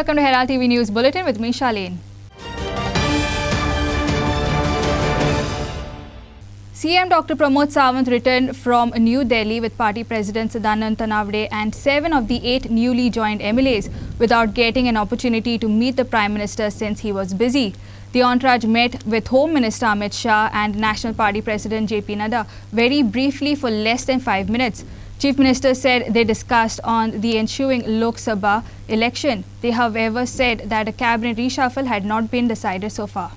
welcome to Herald TV News Bulletin with me, Shalene. CM Dr. Pramod Sawant returned from New Delhi with party president Sadanand Tanavade and 7 of the 8 newly joined MLAs without getting an opportunity to meet the Prime Minister since he was busy. The entourage met with Home Minister Amit Shah and National Party President JP Nadda very briefly for less than 5 minutes. Chief Minister said they discussed on the ensuing Lok Sabha election. They, however, said that a cabinet reshuffle had not been decided so far.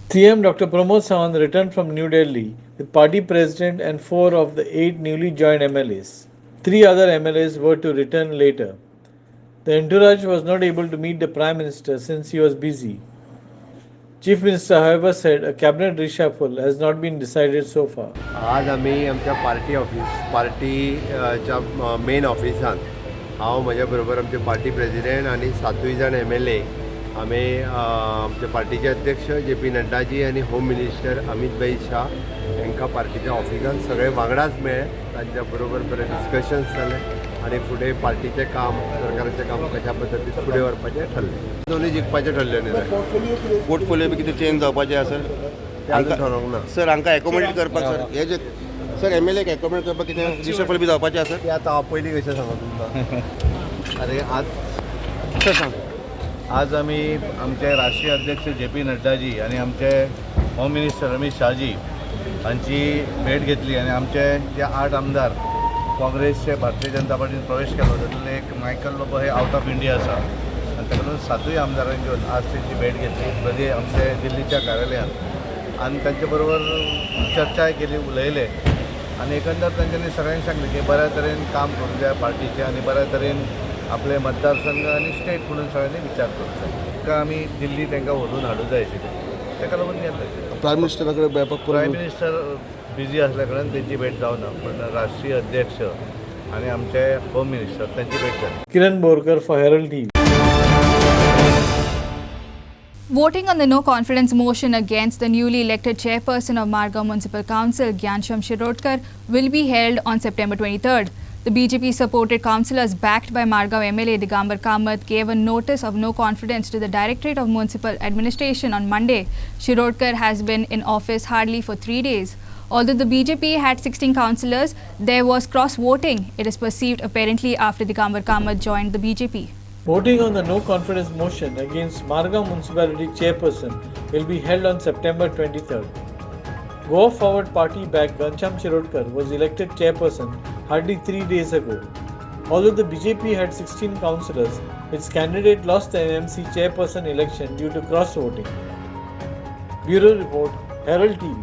CM Dr. Pramod Sawant returned from New Delhi with party president and 4 of the 8 newly joined MLAs. 3 other MLAs were to return later. The entourage was not able to meet the Prime Minister since he was busy. Chief Minister, however, said a cabinet reshuffle has not been decided so far. आज आम्ही आमच्या पार्टीच्या main ऑफिसांत हांव म्हज्या बरोबर आमचे party president आनी 7 जाण MLA आमी आमच्या पार्टीचे अध्यक्ष JP नड्डाजी आनी होम मिनिस्टर अमित भाई शाह हांकां पार्टीच्या ऑफिसांत सगळे वांगडाच मेळ्ळे. तांच्या बरोबर बरे डिस्कशन्स जाले आनी फुडें पार्टीचें काम सरकाराचें काम कशा पद्दतीन फुडें व्हरपाचें ठरलें. दोनूय जिखपाचें ठरलें न्ही. पोर्टफोलियो बी कितें चेंज जावपाचें आसा आमकां ठरोवंक ना सर. हांकां एकोमोडेट करपाक सर हे जे सर MLA एकोमोडेट करपाक कितें रिशफल बी जावपाचें आसा. तें आतां हांव पयलीं कशें सांगू तुमकां. अरे आज सर सांग. आज आम्ही आमचे राष्ट्रीय अध्यक्ष JP नड्डाजी आणि आमचे होम मिनिस्टर अमित शाहजी हांची भेट घेतली आणि आमचे जे 8 आमदार काँग्रेसचे भारतीय जनता पार्टीन प्रवेश केलो तातूंतले एक मायकल लोबो हे आउट ऑफ इंडिया आसा आनी ताका लागून 7 आमदारांनी घेवन आज त्यांची भेट घेतली प्रदेश आमचे दिल्लीच्या कार्यालयात आणि त्यांच्या बरोबर चर्चा केली, उलयले आणि एकंदर तांच्यांनी सगळ्यांनी सांगले की बऱ्या तरेन काम करूंक जाय पार्टीचे आणि बऱ्या तरेन आपले मतदारसंघ आणि स्टेट म्हणून सगळ्यांनी विचार करूंक जाय. ताका आमी दिल्ली तांकां व्हरून हाडूंक जाय आशिल्लें, ताका लागून गेल्ले. प्रायम मिनिस्टरा कडेन मेळपाक प्रायम मिनिस्टर बिजी असल्या कारणान त्यांची भेट जावना, पण राष्ट्रीय अध्यक्ष आणि आमचे होम मिनिस्टर त्यांची भेट जाली. Kiran Borkar for Herald TV. Voting on the no confidence motion against the newly elected chairperson of Margao Municipal Council, Gyansham Shirodkar, will be held on September 23rd. The BJP-supported councillors backed by Margao MLA Digambar Kamath gave a notice of no confidence to the Directorate of Municipal Administration on Monday. Shirodkar has been in office hardly for 3 days. Although the BJP had 16 councillors, there was cross-voting. It is perceived apparently after Digambar Kamath joined the BJP. Voting on the no confidence motion against Margao Municipality Chairperson will be held on September 23rd. Goa Forward Party backed Gyansham Shirodkar was elected chairperson hardly 3 days ago. Although the BJP had 16 councillors, its candidate lost the NMC chairperson election due to cross-voting. Bureau Report, Herald TV.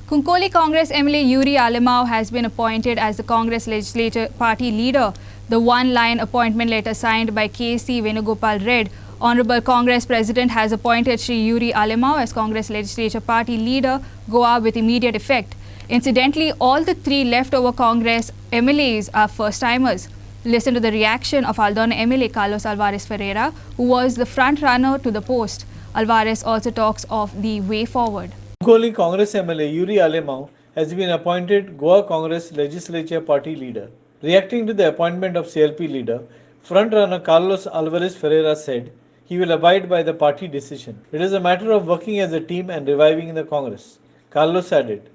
Kunkoli Congress MLA Yuri Alimau has been appointed as the Congress Legislature Party leader. The one-line appointment letter signed by KC Venugopal read, Honorable Congress President has appointed Shri Yuri Alimau as Congress Legislature Party leader, Goa with immediate effect. Incidentally, all the 3 leftover Congress MLAs are first-timers. Listen to the reaction of Aldona MLA Carlos Alvarez Ferreira, who was the front-runner to the post. Alvarez also talks of the way forward. Kunkoli Congress MLA Yuri Alimau has been appointed Goa Congress Legislature Party leader. Reacting to the appointment of CLP leader, front-runner Carlos Alvarez Ferreira said he will abide by the party decision. It is a matter of working as a team and reviving the Congress. Carlos added.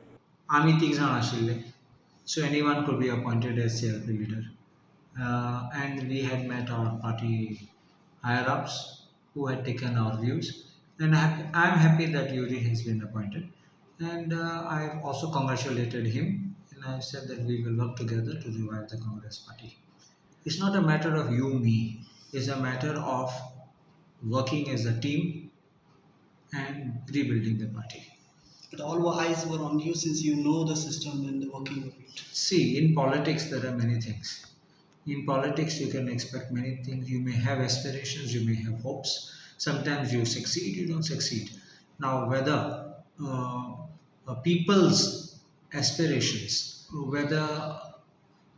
So anyone could be appointed as CLP leader. And we had met our party higher-ups who had taken our views. And I am happy that Yuri has been appointed. And I have also congratulated him. And I have said that we will work together to revive the Congress party. It's not a matter of you, me. It's a matter of working as a team and rebuilding the party. But all eyes were on you since you know the system and the working of it. See, in politics there are many things. In politics you can expect many things. You may have aspirations, you may have hopes. Sometimes you succeed, you don't succeed. Now whether people's aspirations, whether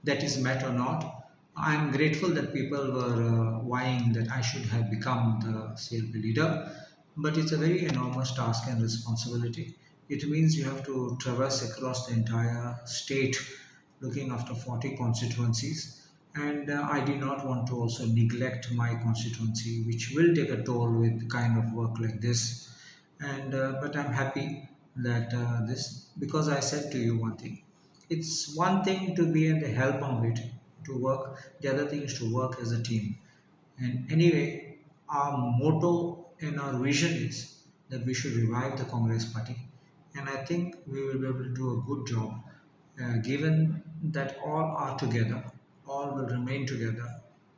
that is met or not, I am grateful that people were vying that I should have become the CLP leader. But it's a very enormous task and responsibility. It means you have to traverse across the entire state looking after 40 constituencies. and I did not want to also neglect my constituency, which will take a toll with kind of work like this. And but I'm happy that this, because I said to you one thing. It's one thing to be in the help of it, to work. The other thing is to work as a team. And anyway, our motto and our vision is that we should revive the Congress party. And I think we will be able to do a good job, given that all are together, all will remain together,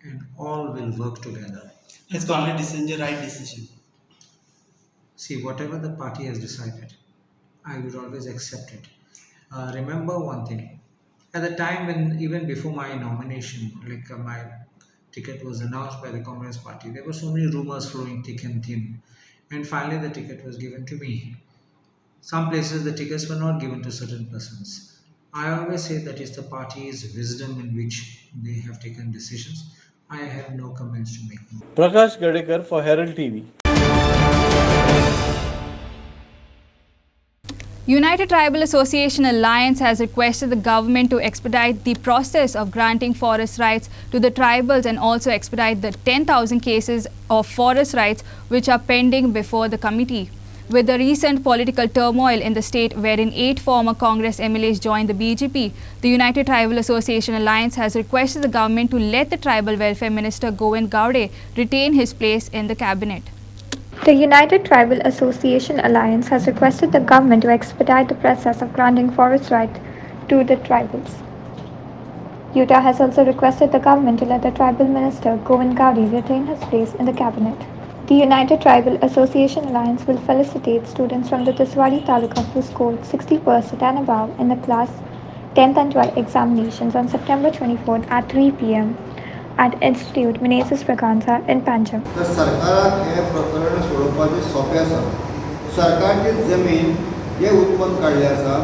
and all will work together. It's complete decision, the right decision. See, whatever the party has decided, I would always accept it. Remember one thing. At the time when, even before my nomination, like my ticket was announced by the Congress party, there were so many rumors flowing thick and thin. And finally, the ticket was given to me. Some places, the tickets were not given to certain persons. I always say that it's the party's wisdom in which they have taken decisions. I have no comments to make. Prakash Gadekar for Herald TV. United Tribal Association Alliance has requested the government to expedite the process of granting forest rights to the tribals and also expedite the 10,000 cases of forest rights which are pending before the committee. With the recent political turmoil in the state wherein 8 former Congress MLAs joined the BJP, the United Tribal Association Alliance has requested the government to let the Tribal Welfare Minister Govind Gowde retain his place in the cabinet. The United Tribal Association Alliance has requested the government to expedite the process of granting forest rights to the tribals. UTA has also requested the government to let the tribal minister Govind Gowde retain his place in the cabinet. The United Tribal Association Alliance will felicitate students from the Tiswadi Taluka who scored 60% and above in the class 10th and 12th examinations on September 24th at 3 p.m. at Institute Meneses Braganza in Panjim. तर सरकाराक हे प्रकरण सोडोवपाचें सोंपें आसा. सरकारची जमीन जे उत्पन्न काडलें आसा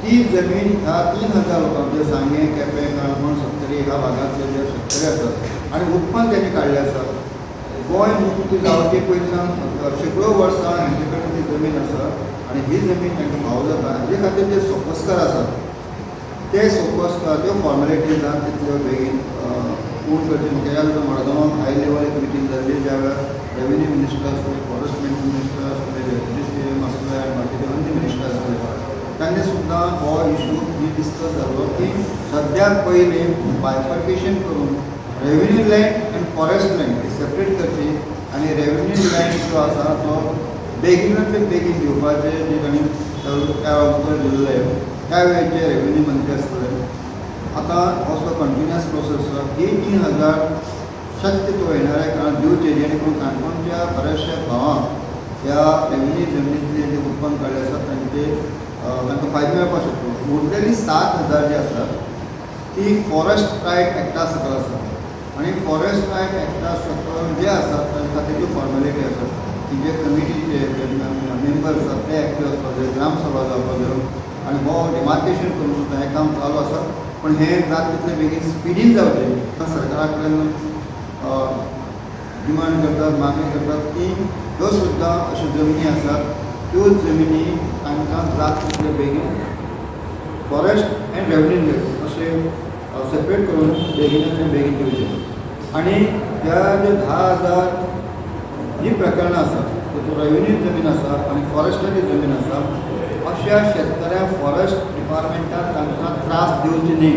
ती जमीन ह्या 3,000 लोकांचे सांगे केपें काणकोण सत्तरी ह्या भागांतले जे शेतकरी आसात आनी उत्पन्न तेणी काडलें आसा. गोंय मुक्त जावचे पयलीं शेकडो वर्सां हांचे कडेन ती जमीन आसा आनी ही जमीन तांकां भाव जाता. हाजे खातीर जे सोपस्कार आसात ते सोपस्कार त्यो फॉर्मेलिटीज तितल्यो बेगीन पूर्ण करचे. म्हाका याद मडगांवां हाय लेवल एक मिटींग जाल्ली ज्या वेळार रेव्हेन्यू मिनिस्टर आसले, फॉरेस्ट मिनिस्टर आसले, इलेक्ट्रिसिटी आसले आनी बाकीचे अन्य मिनिस्टर आसले, तांणी सुद्दां हो इशू डिस्कस जालो की सद्याक पयलीं बायफर्केशन करून रेव्हेन्यू लँड आनी फॉरेस्ट लँड सेपरेट करची आनी रेव्हेन्यू लँड जो आसा तो बेगिनांतले बेगीन दिवपाचें जे तांणी त्या उतर दिल्लें त्या वेळेचे रेव्हेन्यू मंत्री आसले. आतां असो कंटिन्युअस प्रोसेस आसा ही 3,000 शक्य तो येणाऱ्या काळात दिवचे जेणे करून काणकोणच्या बऱ्याचशा गांवांक ह्या रेव्हेन्यू जमनींतले जे उत्पन्न काडलें आसा तांकां फायदो मेळपाक शकता. उरलेली 7,000 जी आसात ती फॉरेस्ट रायट एक्टा सकयल आसा आनी फॉरेस्ट रायट एक्टा सकयल जे आसात तांकां तेज्यो फॉर्मेलिटी आसात की जे कमिटीचे मेंबर आसात ते एक्टिव्ह आसपाक जाय, ग्रामसभा जावपाक जाय आनी हो डिमार्केशन करून सुद्दां हें काम चालू आसा. पण हे जात तितले बेगीन स्पिडीन जावचें सरकारा कडेन डिमांड करतात, मागणी करतात की ह्यो सुद्दां अश्यो जमिनी आसात त्यो जमिनी तांकां जात तितले बेगीन फॉरेस्ट एंड रेव्हेन्यू अशें सेपरेट करून बेगिनांतले बेगीन दिवचें. आनी ह्या जे 10,000 जी प्रकरणां आसात तातूंत रेव्हेन्यू जमीन आसा आनी फॉरेस्टाची जमीन आसा अशा शेतकऱ्यांक फॉरेस्ट डिपार्टमेंटान तांकां त्रास दिवचे न्ही.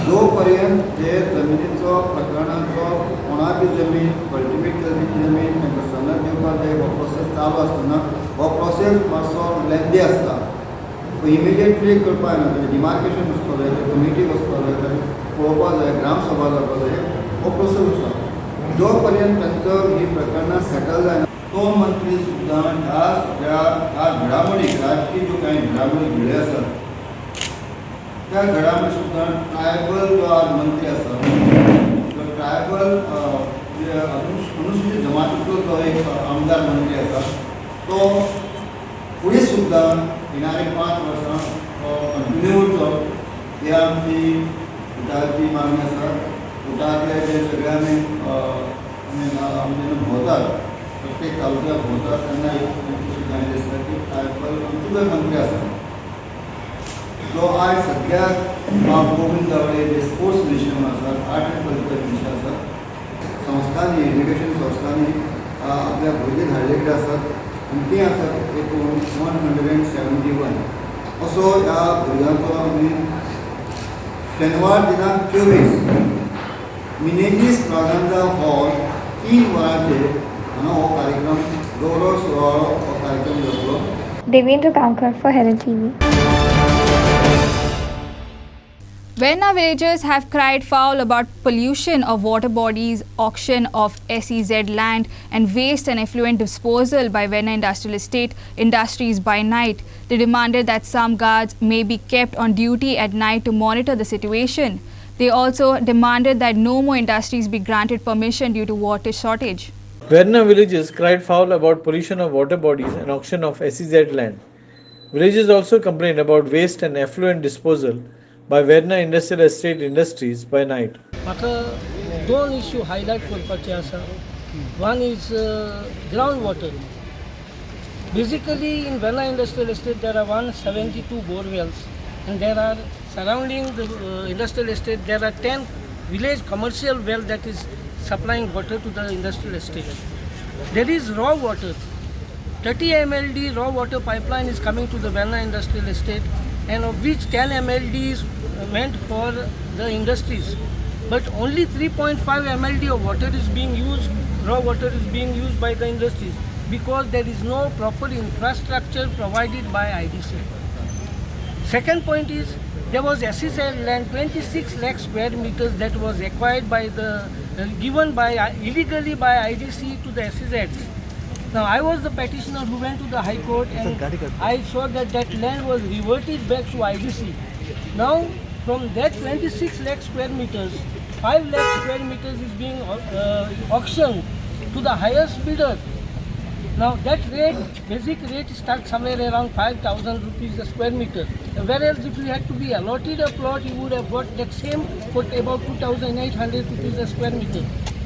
जो पर्यंत ते जमिनीचो प्रकरणाचो कोणाची जमीन कल्टिवेट करपाची जमीन तांकां सनद दिवपाक जाय हो प्रोसेस चालू आसतना हो प्रोसेस मातसो लेंदी आसता. इमिडिएटली करपाक जायना, ताचें डिमार्केशन वचपाक जाय, कमिटी वचपाक जाय, ताचें पळोवपाक जाय, ग्रामसभा जावपाक जाय, हो प्रोसेस आसा. जो पर्यंत तांचो ही प्रकरणां सेटल जायना तो मंत्री सुद्दां ह्या घडामोडी राजकीय ज्यो कांय घडामोडी घडले आसात त्या घडामोडी सुद्दां ट्रायबल जो आज मंत्री आसा तो ट्रायबल जे अनुसूचित जमातीचो जो एक आमदार मंत्री आसा तो फुडें सुद्दां येणारे 5 वर्सां कंटिन्यू उरचो ही आमची उटाची मागणी आसा. उटांतले जे सगळे आमी भोंवतात प्रत्येक तालुक्याक भोंवतात तेन्ना एक सुद्दां दिसता की ट्रायबल आमचे मंत्री आसा सो आज सद्याक गोविंद गावडे जे स्पोर्ट्स मिनिस्टर आसात, आर्ट एंड कल्चर मिनिस्टर आसात, संस्थांनी एज्युकेशन संस्थांनी आपल्या भुरगीं धाडलेले आसात आनी तीं आसात एकूण 171. असो ह्या भुरग्यांचो आमी शेनवार दिनांक 24 मिनेजीस प्रागंदा हॉल 3 वरांचेर हांगा हो कार्यक्रम गौरव सुवाळो हो कार्यक्रम जातलो. Devendra Kankar for Herald TV. Verna villagers have cried foul about pollution of water bodies, auction of SEZ land and waste and effluent disposal by Verna Industrial Estate Industries by night. They demanded that some guards may be kept on duty at night to monitor the situation. They also demanded that no more industries be granted permission due to water shortage. Verna villagers cried foul about pollution of water bodies and auction of SEZ land. Villagers also complained about waste and effluent disposal by Verna Industrial Estate Industries by night. म्हाका दोन issue highlight करपाचे आसा. One is groundwater. Basically in Verna Industrial Estate there are 172 bore wells and there are surrounding the industrial estate there are 10 village commercial well that is supplying water to the industrial estate. There is raw water. 30 MLD raw water pipeline is coming to the Verna Industrial Estate and of which 10 MLD is meant for the industries. But only 3.5 MLD of water is being used, raw water is being used by the industries because there is no proper infrastructure provided by IDC. Second point is there was SEZ land 26 lakh square meters that was acquired by the given by illegally by IDC to the SEZs. Now I was the petitioner who went to the High Court and I saw that that land was reverted back to IDC. Now from that 26 lakh square meters, 5 lakh square meters is being auctioned to the highest bidder. Now that rate, basic rate starts somewhere around 5,000 rupees a square meter. Whereas if you had to be allotted a plot, you would have got that same for about 2,800 rupees a square meter.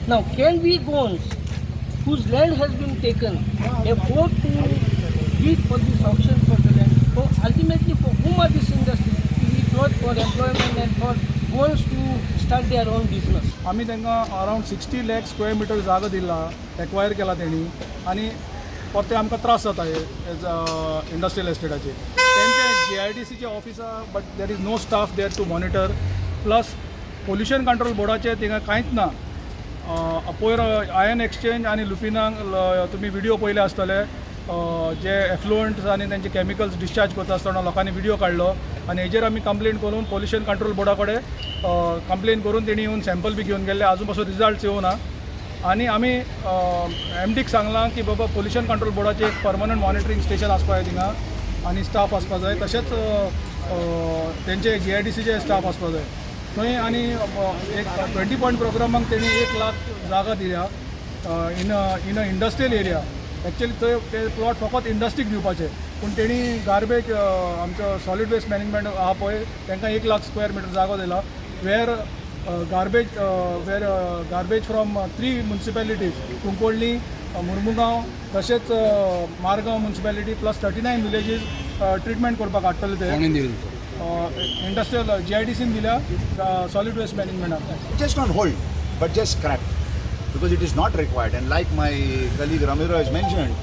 Now can we go on whose land has been taken afford to bid for this auction for the land? So ultimately for whom are these industries? Is it not for employment and for goals to start their own business? आम्ही त्यांना around 60 lakh square metre जागा दिला, acquire केला त्यांनी आणि परते आमकां त्रास जाता एज इंडस्ट्रियल एस्टेटाचे. त्यांचे GIDCचे ऑफिस आहा but there is no staff there to monitor. Plus pollution control बोर्डाचे थिंगा कांयच ना. पयर आयन एक्सचेंज आणि लुपिनांक तुम्ही व्हिडिओ पयले आसतले जे एफ्लुएंट्स आणि त्यांचे केमिकल्स डिस्चार्ज करता आसतना लोकांनी व्हिडिओ काढलो आणि हेजेर आमी कंप्लेंट करून पोल्युशन कंट्रोल बोर्डा कडेन कंप्लेंट करून तेणी येवन सॅम्पल बी घेवन गेले. आजून पासून रिजल्ट्स येवना आणि आमी MDक सांगलां की बाबा पोल्युशन कंट्रोल बोर्डाचे एक परमनंट मॉनिटरींग स्टेशन आसपा जाय थिंगा आणि स्टाफ आसपा जाय. तशेंच तेंचे GIDCचे स्टाफ आसपा जाय थंय. आणि एक 20 पॉयंट प्रोग्रामाक तेणी 1 लाख जागा दिल्या इन अ इंडस्ट्रियल एरिया. एक्चुअली थंय ते प्लॉट फकत इंडस्ट्रीक दिवपाचे पूण तेणी गार्बेज आमचो सॉलीड वेस्ट मॅनेजमेंट आहा पळय तांकां 1 लाख स्क्वेअर मिटर जागो दिला. Where garbage from 3 municipalities Cuncolim, Mormugao तशेंच Margao municipality plus 39 villages treatment करपाक हाडटले ते इंडस्ट्रियल GIDCन दिल्या सॉलिड वेस्ट मॅनेजमेंटाक. Just not hold, but just scrap because it is not required. And like my colleague Ramiro has mentioned,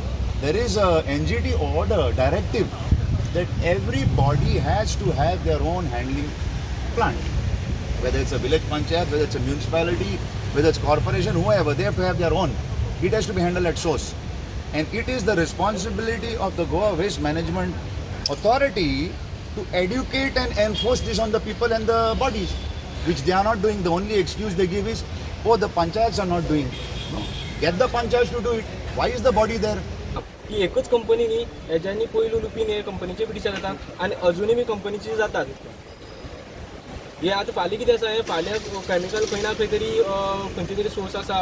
there is a NGT order directive that every body has to have their own handling plant. Whether it's a village panchayat, whether it's a municipality, whether it's corporation, whoever, they have to have their own. It has to be handled at source. And it is the responsibility of the Goa Waste Management Authority to educate and enforce this on the people and the bodies, which they are not doing. The only excuse they give is, oh, the panchayats are not doing. No. Get the panchayats to do it. Why is the body there? ही एकच company न्ही, हेज्यांनी पयलू लुपीन हे कंपनीचे petition जातात आणि अजूनय B कंपनीचे जातात. हे आतां फाल्यां कितें आसा, हे फाल्यां केमिकल खंय ना खंय तरी खंयचे तरी सोर्स आसा,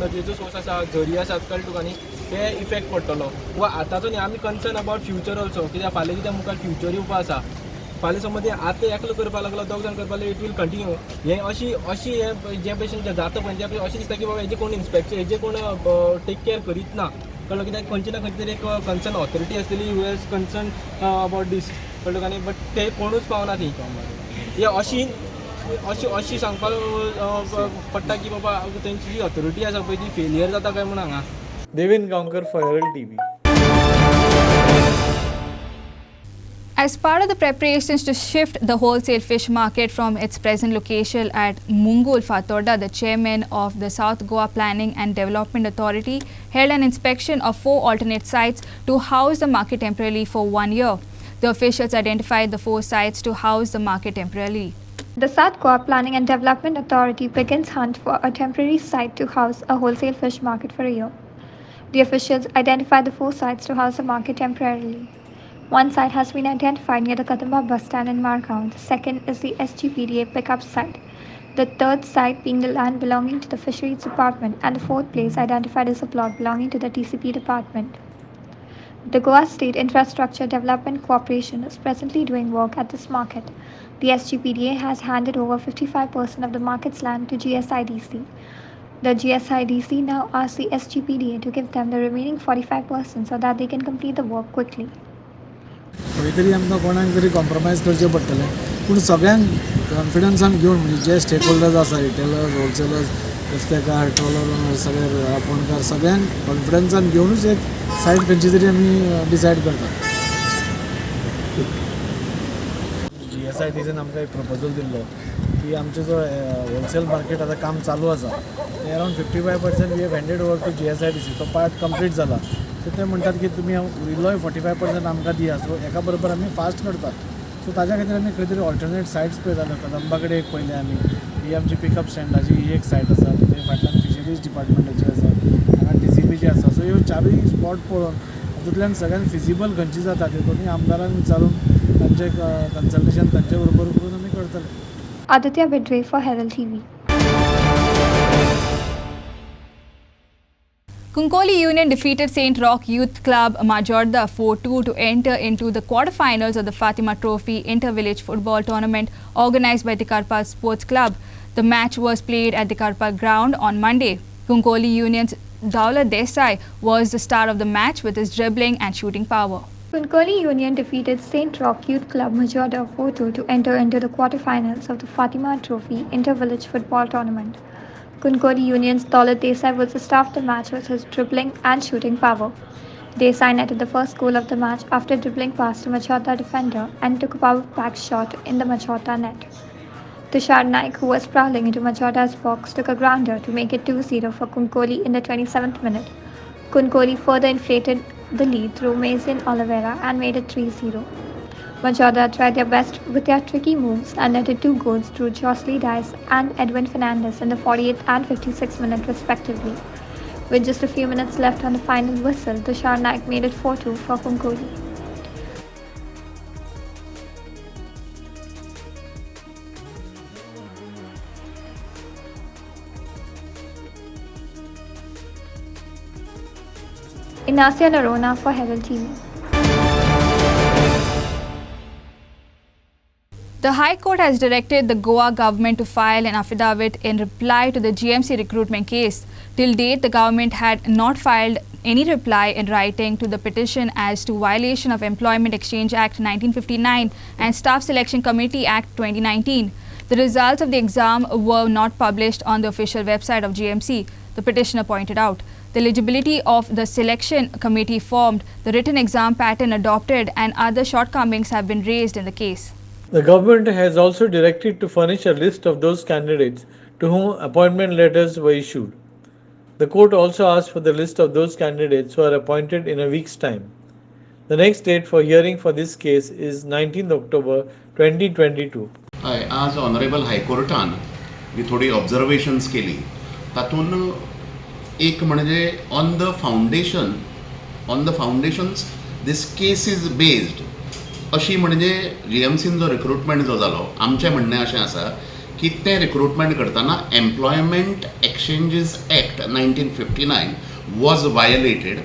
नदयेचो सोर्स आसा, झरी आसा कळटुकांनी ते इफेक्ट पडटलो. वा आतांचो न्ही आमी कन्सर्न अबावट फ्युचर ऑल्सो, कित्याक फाल्यां कित्याक मुखार फ्युचर येवपा आसा. फाल्यां समज आतां एकलो करपाक लागलो, 2 जाण करपाक लागलो, इट वील कंटिन्यू. हे अशी हे जे भशेन जाता पळय ते अशें दिसता की बाबा हेजे कोण इन्स्पेक्शन, हेजे कोण टेक केअर करीत ना. कळ्ळें, कित्याक खंयची ना खंयची तरी एक कन्सर्न ऑथॉरिटी आसतली हू हॅज कन्सर्न अबावट दीस. कळ्ळें काय न्ही बट ते कोणूच पावना थंय हे अशी सांगपाक पडटा की बाबा तेंची जी ऑथॉरिटी आसा पळय ती फेलियर जाता काय म्हूण हांगा. Devin Gaonkar for Herald TV. As part of the preparations to shift the wholesale fish market from its present location at Mungul, Fatorda, the chairman of the South Goa Planning and Development Authority held an inspection of 4 alternate sites to house the market temporarily for 1 year. The officials identified the 4 sites to house the market temporarily. The South Goa Planning and Development Authority begins hunt for a temporary site to house a wholesale fish market for a year. The officials identified the 4 sites to house the market temporarily. One site has been identified near the Kadamba bus stand in Margao. The second is the SGPDA pickup site. The third site being the land belonging to the Fisheries Department, and the fourth place identified as a plot belonging to the TCP Department. The Goa State Infrastructure Development Corporation is presently doing work at this market. The SGPDA has handed over 55% of the market's land to GSIDC. The GSIDC now asks the SGPDA to give them the remaining 45% so that they can complete the work quickly. खंय तरी आमकां कोणाक तरी compromise करचें पडटलें पूण सगळ्यांक कॉन्फिडन्सान घेवन म्हणजे जे स्टेक होल्डर्स आसा रिटेलर्स होलसेलर्स नुस्तेकार ट्रॉलर सगळे रापणकार सगळ्यांक कॉन्फिडन्सान घेवनूच एक सायट खंयची तरी आमी डिसायड करता. GSIDCन आमकां एक प्रपोजल दिल्लो की आमचो जो होलसेल मार्केट आतां काम चालू आसा ते around 55% we have handed over to GSIDC. तो पार्ट कंप्लीट जाला सो ते म्हणटात की तुमी उरिल्लोय 45% आमकां दिया. सो एका बरोबर आमी फास्ट करतात. सो ताज्या खातीर आमी खंय तरी ऑल्टरनेट सायट्स पळयताले. कदंबा कडेन एक पयलें आमी ही आमची पिकअप स्टँडाची ही एक सायट आसा. तेजे फाटल्यान फिशरीज डिपार्टमेंटाची आसा हांगा TCPची आसा. सो ह्यो 4 स्पॉट पळोवन हातूंतल्यान सगळ्यान फिजिबल खंयची जाता ते दोनी आमदारांक विचारून तांचे कन्सल्टेशन तांचे बरोबर करून आमी करतले. Aditya Bidre for Herald TV. Kunkoli Union defeated St. Roch Youth Club Majorda 4-2 to enter into the quarterfinals of the Fatima Trophy Inter-Village Football Tournament organized by the Karpal Sports Club. The match was played at the Karpal ground on Monday. Kunkoli Union's Daulat Desai was the star of the match with his dribbling and shooting power. Kunkoli Union defeated St. Roch Youth Club Majorda 4-2 to enter into the quarterfinals of the Fatima Trophy Inter-Village Football Tournament. Kunkoli Union's Daulat Desai was the star of the match with his dribbling and shooting power. Desai netted the first goal of the match after dribbling past a Majorda defender and took a power-back shot in the Majorda net. Tushar Naik, who was prowling into Majorda's box, took a grounder to make it 2-0 for Kunkoli in the 27th minute. Kunkoli further inflated the lead through Mason Oliveira and made it 3-0. Majorda tried their best with their tricky moves and netted 2 goals through Josley Dice and Edwin Fernandez in the 48th and 56th minute respectively. With just a few minutes left on the final whistle, Tushar Naik made it 4-2 for Kunkoli. Inacia Larona for Herald TV. The High Court has directed the Goa government to file an affidavit in reply to the GMC recruitment case. Till date, the government had not filed any reply in writing to the petition as to violation of Employment Exchange Act 1959 and Staff Selection Committee Act 2019. The results of the exam were not published on the official website of GMC, the petitioner pointed out. The eligibility of the selection committee formed, the written exam pattern adopted, and other shortcomings have been raised in the case. The government has also directed to furnish a list of those candidates to whom appointment letters were issued. The court also asked for the list of those candidates who are appointed in a week's time. The next date for hearing for this case is 19th October 2022. आज honourable हायकोर्टान मी थोडी observations केली. तातून एक म्हणजे on the foundations this case is based अशी म्हणजे GMCन जो recruitment जो जालो आमचें म्हणणें अशें आसा की तें रिक्रुटमेंट करतना employment exchanges act 1959 was violated.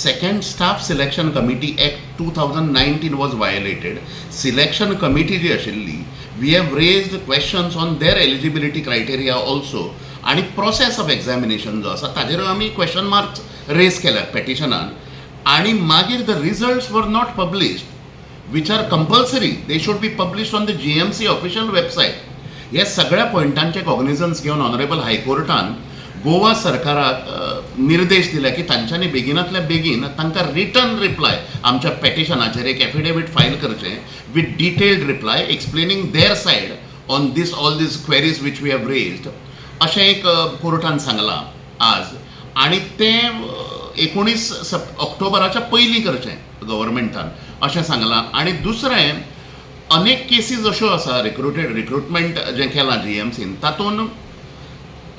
Second staff selection committee act 2019 was violated. Selection committee जी आशिल्ली we have raised questions on their eligibility criteria also आणि प्रोसेस ऑफ एग्जामिनेशन जो आसा ताजेर आमी क्वेश्चन मार्क्स रेज केल्यात पेटिशनान. आणि मागीर the results were not published which are compulsory. They should be published on the GMC official website. हे सगळ्या पॉयंटांचे cognisance घेऊन ऑनरेबल हायकोर्टान गोवा सरकाराक निर्देश दिले की तांच्यांनी बेगिनातल्या बेगीन तांकां रिटर्न रिप्लाय आमच्या पेटिशनाचेर एक एफिडेविट फायल करचें with detailed reply explaining their side on this all this queries which we have raised अशें एक कोर्टान सांगलां आज. आनी तें 19 ऑक्टोबराच्या पयलीं करचें गव्हर्मेंटान अशें सांगलां. आनी दुसरें अनेक केसीस अश्यो आसा रिक्रुटमेंट जें केलां GMCन तातूंत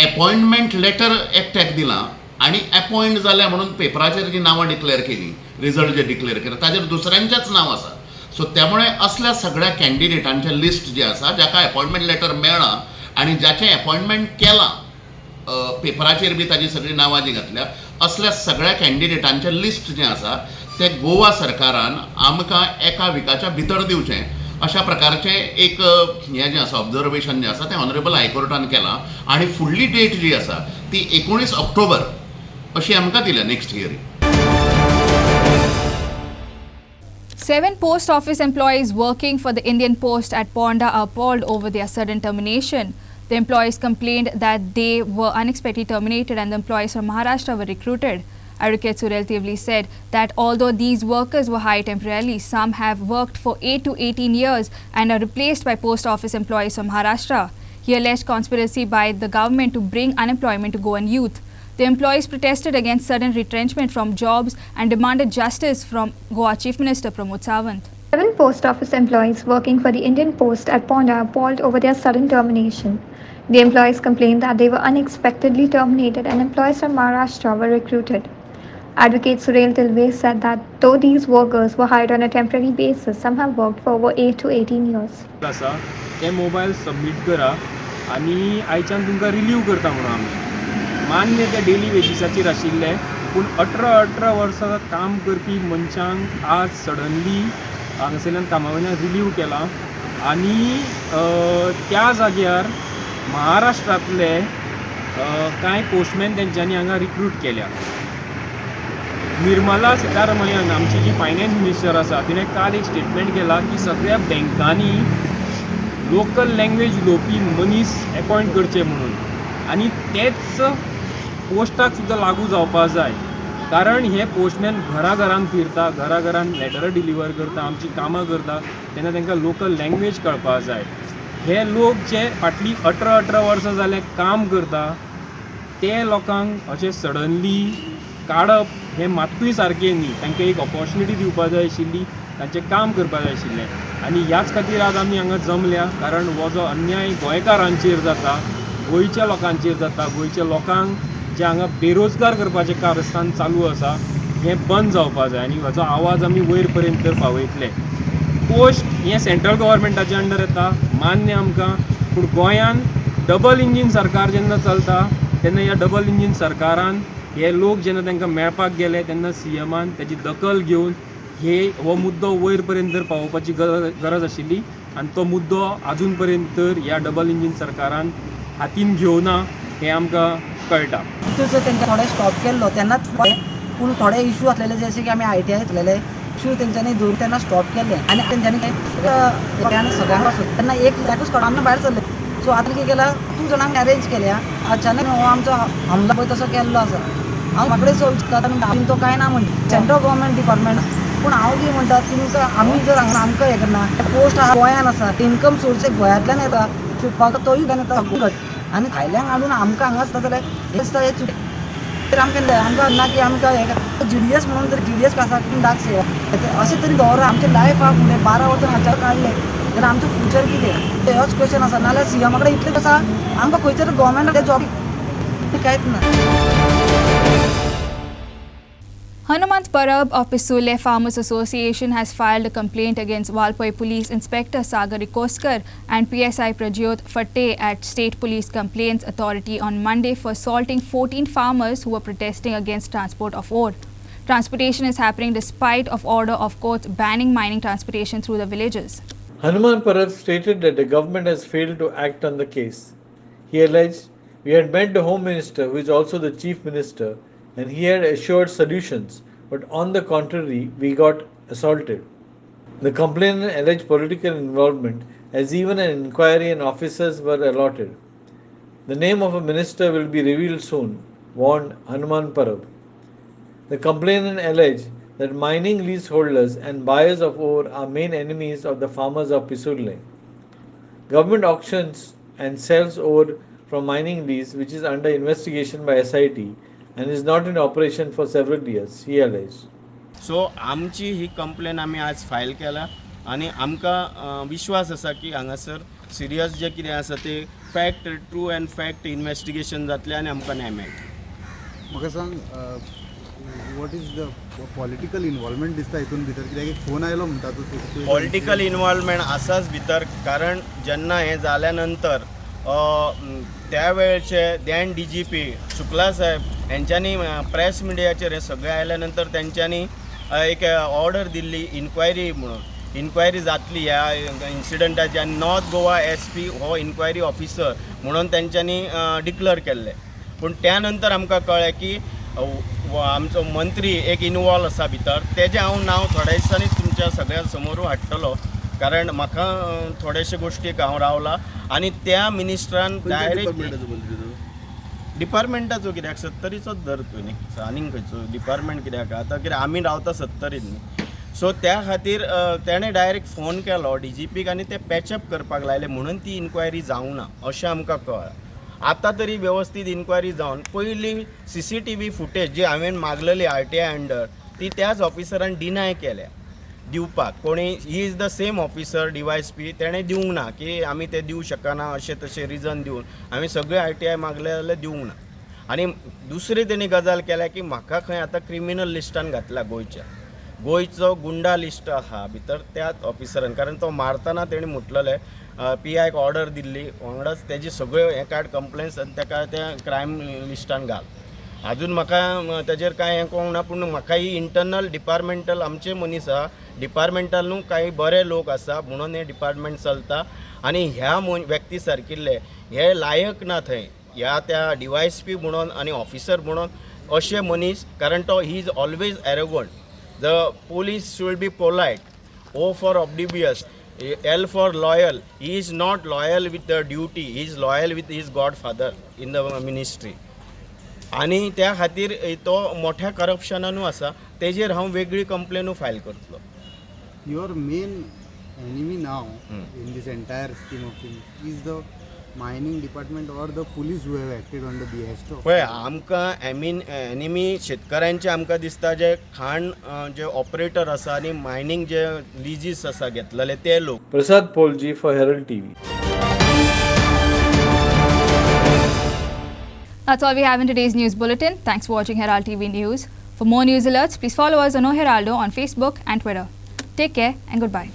अपॉइंटमेंट लेटर एकट्याक दिलां आनी अपॉइंट जाल्या म्हणून पेपराचेर जी नांवां डिक्लेअर केली रिजल्ट जे डिक्लेअर केले ताजेर दुसऱ्यांचेंच नांव आसा. सो त्यामुळे असल्या सगळ्या कॅन्डिडेटांचें लिस्ट जें आसा जाका अपॉइंटमेंट लेटर मेळ्ळां आनी जाचें अपॉइंटमेंट केलां पेपराचेर बी ताजी सगळीं नांवां जी घातल्या असल्या सगळ्या कॅन्डिडेटांचें लिस्ट जें आसा तें गोवा सरकारान आमकां एका विकाच्या भितर दिवचें अशा प्रकारचें एक हें जें आसा ऑब्जर्वेशन जें आसा तें ऑनरेबल हायकोर्टान केलां. आनी फुडली डेट जी आसा ती 19 ऑक्टोबर अशी आमकां दिल्या next hearing. 7 post office employees working for the Indian Post at Ponda are appalled over their sudden termination. The employees complained that they were unexpectedly terminated and the employees from Maharashtra were recruited. Advocate Surel Tivli said that although these workers were hired temporarily, some have worked for 8 to 18 years and are replaced by post office employees from Maharashtra. He alleged conspiracy by the government to bring unemployment to Goan youth. The employees protested against sudden retrenchment from jobs and demanded justice from Goa Chief Minister Pramod Sawant. 7 post office employees working for the Indian Post at Ponda are appalled over their sudden termination. The employees complained that they were unexpectedly terminated and employees from Maharashtra were recruited. Advocate Surel Tivli said that though these workers were hired on a temporary basis, some have worked for over 8 to 18 years. ते mobile submit करा आनी आयच्यान तुमकां relieve करता म्हणून आमी मान्य ते डेली वेजिसाचेर आशिल्ले पूण 18 वर्सां काम करपी मनशांक आज सडनली हांगासरल्यान कामा वयल्यान रिलीव केला आनी त्या जाग्यार महाराष्ट्रांतले कांय पोस्टमॅन तेंच्यांनी हांगा रिक्रूट केल्या. निर्मला सीतारामन आमची जी फायनान्स मिनिस्टर आसा तिणें काल एक स्टेटमेंट केला की सगळ्या बँकांनी लोकल लँग्वेज उलोवपी मनीस अपॉयंट करचे म्हणून आनी तेच पोस्टाक सुद्दां लागू जावपाक जाय कारण हे पोस्टमॅन घरान फिरता घरान लेटरां डिलिव्हर करता आमची कामां करता तेन्ना तांकां लोकल लँग्वेज कळपाक जाय. हे लोक जे फाटलीं 18 वर्सां जाले काम करता ते लोकांक अशें सडनली काडप हें मात्तूय सारकें न्ही. तांकां एक ऑपॉर्च्युनिटी दिवपाक जाय आशिल्ली तांचें काम करपाक जाय आशिल्लें आनी ह्याच खातीर आज आमी हांगा जमल्या कारण हो जो अन्याय गोंयकारांचेर जाता गोंयच्या लोकांचेर जाता गोंयच्या लोकांक जे हांगा बेरोजगार करपाचें कारस्थान चालू आसा हें बंद जावपाक जाय आनी हाचो आवाज आमी वयर पर्यंत तर पावयतले. पोस्ट हें सेंट्रल गव्हर्मेंटाचे अंडर येता मान्य आमकां पूण गोंयान डबल इंजीन सरकार जेन्ना चलता तेन्ना ह्या डबल इंजीन सरकारान हे लोक जेन्ना तांकां मेळपाक गेले तेन्ना CMान तेजी दखल घेवन हो मुद्दो वयर पर्यंत तर पावोवपाची गरज आशिल्ली आनी तो मुद्दो आजून पर्यंत तर ह्या डबल इंजीन सरकारान हातीन घेवना हें आमकां कळटा. तेंकां थोडे स्टॉप केल्लो तेन्नाच पूण थोडे इशू आसलेले जशे की आमी ITI घेतलेले इशू तेंच्यांनी दवरून तेन्ना स्टॉप केले आनी तेंच्यांनी सगळ्यांक तेन्ना एक एकूच आमी भायर सरले. सो आतां कितें केलां 2 जाणांक अरेंज केल्या अचानक हो आमचो हमला पळय तसो केल्लो आसा. हांव म्हाका सोदता तो कांय ना म्हणटा सेंट्रल गव्हर्मेंट डिपार्टमेंट पूण हांव कितें म्हणटा तुमकां आमी जर हांगा आमकां हें करना पोस्ट गोंयान आसा इन्कम सोर्स गोंयांतल्यान येता फक्त तोय येता घट आनी भायल्यान हाडून आमकां हांगा आसता जाल्यार हें आसता हें तर आमकां ना की आमकां हें GDS म्हणून जर GDS आसा डाक सेवा अशें तरी दवरा आमचें लायफ आहा फुडें 12 वर्सां हाच्यार काडले तर आमचो फ्युचर कितें होच क्वेश्चन आसा नाल्यार CM कडेन इतलें आसा आमकां खंयचर गव्हर्मेंट जॉब कांयच ना. Hanumant Parab of Pisule Farmers Association has filed a complaint against Valpoi Police Inspector Sagar Koskar and PSI Prajyot Fatte at State Police Complaints Authority on Monday for assaulting 14 farmers who were protesting against transport of ore. Transportation is happening despite of order of courts banning mining transportation through the villages. Hanuman Parab stated that the government has failed to act on the case. He alleged, "We had met the Home Minister, who is also the Chief Minister, and he had assured solutions, but on the contrary, we got assaulted." The complainant alleged political involvement, as even an inquiry and officers were allotted. The name of a minister will be revealed soon, warned Hanuman Parab. The complainant alleged that mining leaseholders and buyers of ore are main enemies of the farmers of Pisurle. Government auctions and sells ore from mining lease, which is under investigation by SIT and is not in operation for several years, he alleged. सो आमची ही complain आमी आज file केला आनी आमकां विश्वास आसा की हांगासर सिरियस जे कितें आसा ते fact true and fact investigation जातलें आनी आमकां न्याय मेळटलो. म्हाका सांग what is the political involvement दिसता हितून भितर कित्याक एक फोन आयलो म्हणटा तूं पॉलिटिकल इन्वॉल्वमेंट आसाच भितर कारण जेन्ना हें जाल्या नंतर त्या वेळचे दॅन DGP शुक्ला साहेब हेंच्यांनी प्रेस मिडियाचेर हें सगळें आयल्या नंतर तेंच्यांनी एक ऑर्डर दिल्ली इन्क्वायरी म्हणून इन्क्वायरी जातली ह्या इन्सिडंटाची आनी नॉर्थ गोवा SP हो इन्क्वायरी ऑफिसर म्हणून तेंच्यांनी डिक्लेअर केल्ले. पूण त्या नंतर आमकां कळ्ळें की आमचो मंत्री एक इन्वॉल्व आसा भितर तेजें हांव नांव थोड्या दिसांनी तुमच्या सगळ्या समोरू हाडटलो कारण म्हाका थोडेशे गोश्टीक हांव रावला आनी त्या मिनिस्टरान डायरेक्ट डिपार्टमेंटाचो कित्याक 70चोच धर तूं न्ही आनीक खंयचो डिपार्टमेंट कित्याक आतां कितें आमी रावता 70 न्ही. सो त्या खातीर तेणें डायरेक्ट फोन केलो DGPक आनी ते पॅचअप करपाक लायले म्हणून ती इन्क्वायरी जावंक ना अशें आमकां कळ्ळां. आतां तरी वेवस्थीत इन्क्वायरी जावन पयली CCTV फुटेज जी हांवें मागलेली RTI अंडर ती त्याच ऑफिसरान डिनाय केल्या दिवपाक. कोणी he is the same officer DYSP तेणें दिवंक ना की आमी ते दिवं शकना अशें तशें रिजन दिवन हांवें सगळे RTI मागले जाल्यार दिवंक ना. आनी दुसरी तेणी गजाल केल्या की म्हाका खंय आतां क्रिमिनल लिस्टान घातला गोंयचो गुंडा लिस्ट आहा भितर त्याच ऑफिसरान कारण तो मारतना तेणी म्हटलेलें PIक ऑर्डर दिल्ली वांगडाच तेजी सगळ्यो हे काड कंप्लेन्स आनी तेका त्या क्रायम लिस्टान घाल. अजून म्हाका तेजेर कांय हें कळोंक ना पूण म्हाका ही इंटरनल डिपार्टमेंटल आमचे मनीस आहा डिपार्टमेंटल न्हू काही बरे लोक आसा म्हणून हे डिपार्टमेंट चलता आनी ह्या व्यक्ती सारकिल्ले हे लायक ना थंय ह्या त्या DYSP म्हणून आनी ऑफिसर म्हणून अशे मनीस कारण तो he is always arrogant. The police should be polite. O for oblivious, L for loyal. He is not loyal with the duty. He is loyal with his godfather in the ministry. आणि त्या खातीर तो मोठ्या करप्शनानू आसा तेजेर हांव वेगळी कंप्लेनू file करतलो. Your main enemy now in this entire scheme of thing is the mining department or the police who have acted on the behest of. पळय आमकां एनिमी शेतकाऱ्यांचे आमकां दिसता जे खाण जे ऑपरेटर आसा आनी मायनिंग जे लिजीस आसा घेतलेले ते लोक. Prasad Polji for Herald TV. That's all we have in today's news bulletin. Thanks for watching Herald TV News. For more news alerts, please follow us on Heraldo on Facebook and Twitter. Take care and goodbye.